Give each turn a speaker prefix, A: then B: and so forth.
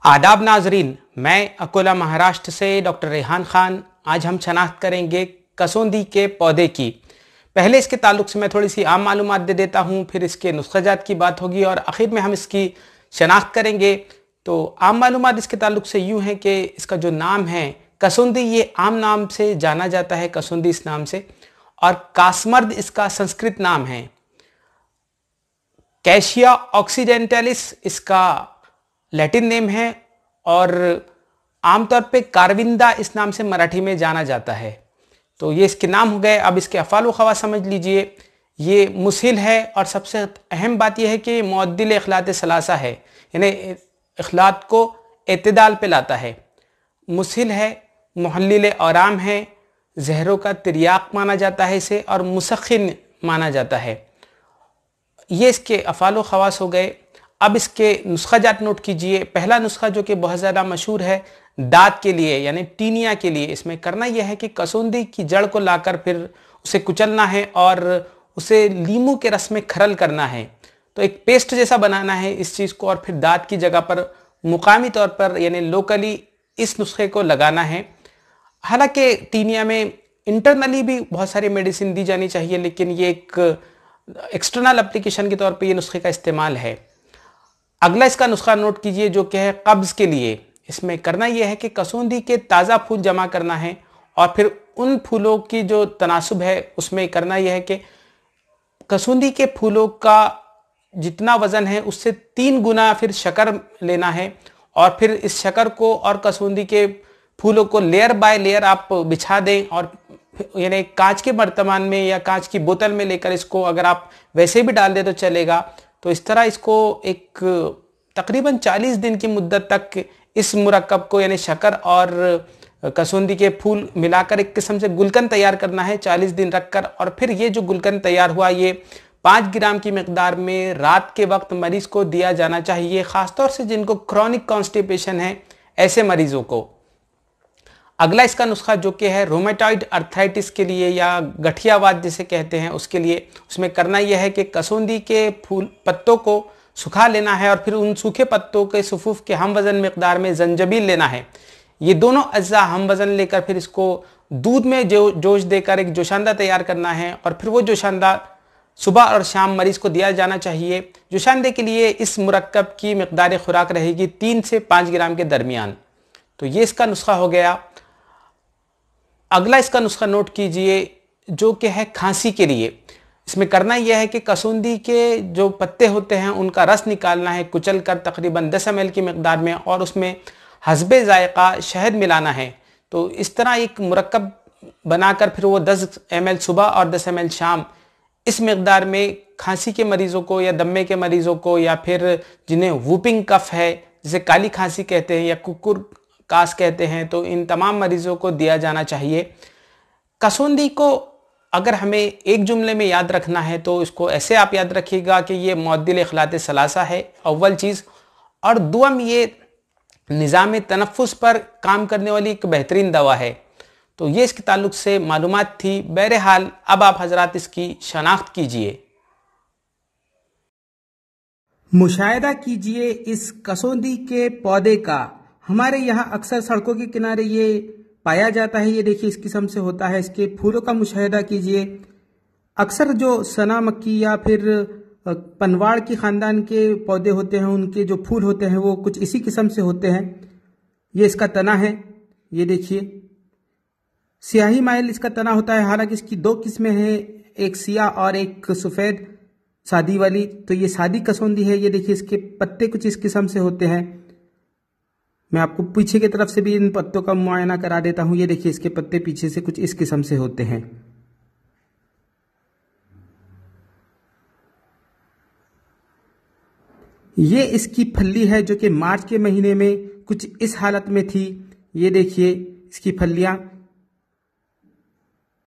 A: आदाब नाजरीन, मैं अकोला महाराष्ट्र से डॉक्टर रेहान खान। आज हम शनाख्त करेंगे कसौंदी के पौधे की। पहले इसके ताल्लुक से मैं थोड़ी सी आम मालूमात दे देता हूँ, फिर इसके नुस्ख़ाजात की बात होगी और आखिर में हम इसकी शनाख्त करेंगे। तो आम मालूमात इसके ताल्लुक से यूँ है कि इसका जो नाम है कसौंदी, ये आम नाम से जाना जाता है, कसौंदी इस नाम से, और कासमर्द इसका संस्कृत नाम है। कैशिया ऑक्सीडेंटलिस इसका लैटिन नेम है और आमतौर पे कारविंदा इस नाम से मराठी में जाना जाता है। तो ये इसके नाम हो गए। अब इसके अफ़ाल व ख़वास समझ लीजिए। ये मुस्हिल है और सबसे अहम बात यह है कि मुअद्दिल इख़लात सलासा है, यानी इख़लात को एतदाल पे लाता है। मुस्हिल है, मुहल्लिल औराम है, जहरों का तिर्याक माना जाता है इसे, और मुसख्खिन माना जाता है। ये इसके अफ़ाल व ख़वास हो गए। अब इसके नुस्ख़ाजात नोट कीजिए। पहला नुस्खा जो कि बहुत ज़्यादा मशहूर है दाँत के लिए, यानी टीनिया के लिए, इसमें करना यह है कि कसौंदी की जड़ को लाकर फिर उसे कुचलना है और उसे लीमू के रस में खरल करना है। तो एक पेस्ट जैसा बनाना है इस चीज़ को, और फिर दाँत की जगह पर मुकामी तौर पर यानी लोकली इस नुस्खे को लगाना है। हालांकि टीनिया में इंटरनली भी बहुत सारी मेडिसिन दी जानी चाहिए, लेकिन ये एक एक्सटर्नल एप्लीकेशन के तौर पे ये नुस्खे का इस्तेमाल है। अगला इसका नुस्खा नोट कीजिए जो कि है कब्ज़ के लिए। इसमें करना यह है कि कसौंदी के ताज़ा फूल जमा करना है और फिर उन फूलों की जो तनासुब है उसमें करना यह है कि कसौंदी के फूलों का जितना वज़न है उससे 3 गुना फिर शक्कर लेना है, और फिर इस शक्कर को और कसौंदी के फूलों को लेयर बाय लेयर आप बिछा दें, और यानी कांच के बर्तमान में या कांच की बोतल में लेकर इसको अगर आप वैसे भी डाल दें तो चलेगा। तो इस तरह इसको एक तकरीबन 40 दिन की मुद्दत तक इस मुरक्कब को यानी शक्कर और कसौंदी के फूल मिलाकर एक किस्म से गुलकंद तैयार करना है 40 दिन रखकर। और फिर ये जो गुलकंद तैयार हुआ ये 5 ग्राम की मिकदार में रात के वक्त मरीज़ को दिया जाना चाहिए, ख़ासतौर से जिनको क्रॉनिक कॉन्स्टिपेशन है ऐसे मरीज़ों को। अगला इसका नुस्खा जो कि है रोमेटॉइड अर्थराइटिस के लिए या गठियावाद जिसे कहते हैं उसके लिए, उसमें करना यह है कि कसौंदी के फूल पत्तों को सुखा लेना है और फिर उन सूखे पत्तों के सुफूफ के हम वज़न मिकदार में जंजबील लेना है। ये दोनों अज्जा हम वज़न लेकर फिर इसको दूध में जोश देकर एक जोशांदा तैयार करना है, और फिर वो जोशांदा सुबह और शाम मरीज़ को दिया जाना चाहिए। जोशांदे के लिए इस मुरक्कब की मिकदार खुराक रहेगी 3 से 5 ग्राम के दरमियान। तो ये इसका नुस्खा हो गया। अगला इसका नुस्खा नोट कीजिए जो कि है खांसी के लिए। इसमें करना यह है कि कसौंदी के जो पत्ते होते हैं उनका रस निकालना है कुचल कर तकरीबन 10 ml की मिकदार में, और उसमें हस्बे ज़ायक़ा शहद मिलाना है। तो इस तरह एक मुरक्कब बनाकर फिर वो 10 ml सुबह और 10 ml शाम इस मिकदार में खांसी के मरीज़ों को या दम्मे के मरीज़ों को, या फिर जिन्हें वूपिंग कफ है जिसे काली खांसी कहते हैं या कुकुर कास कहते हैं, तो इन तमाम मरीज़ों को दिया जाना चाहिए। कसौंदी को अगर हमें एक जुमले में याद रखना है तो इसको ऐसे आप याद रखिएगा कि ये मुअद्दिल इख़लात सलासा है अव्वल चीज़, और दुआम ये निज़ाम तनफ़ुस पर काम करने वाली एक बेहतरीन दवा है। तो ये इसके ताल्लुक से मालूमात थी। बहरहाल अब आप हजरात इसकी शनाख्त कीजिए।
B: मुशाहिदा कीजिए इस कसौंदी के पौधे का। हमारे यहाँ अक्सर सड़कों के किनारे ये पाया जाता है। ये देखिए इस किस्म से होता है। इसके फूलों का मुशाहिदा कीजिए। अक्सर जो सना मक्की या फिर पनवाड़ की खानदान के पौधे होते हैं उनके जो फूल होते हैं वो कुछ इसी किस्म से होते हैं। ये इसका तना है, ये देखिए सियाही माइल इसका तना होता है। हालांकि इसकी 2 किस्में हैं, एक सिया और एक सफ़ेद सादी वाली। तो ये सादी कसौंदी है। ये देखिए इसके पत्ते कुछ इस किस्म से होते हैं। मैं आपको पीछे की तरफ से भी इन पत्तों का मुआयना करा देता हूं। ये देखिए इसके पत्ते पीछे से कुछ इस किस्म से होते हैं। ये इसकी फल्ली है जो कि मार्च के महीने में कुछ इस हालत में थी। ये देखिए इसकी फल्लियां।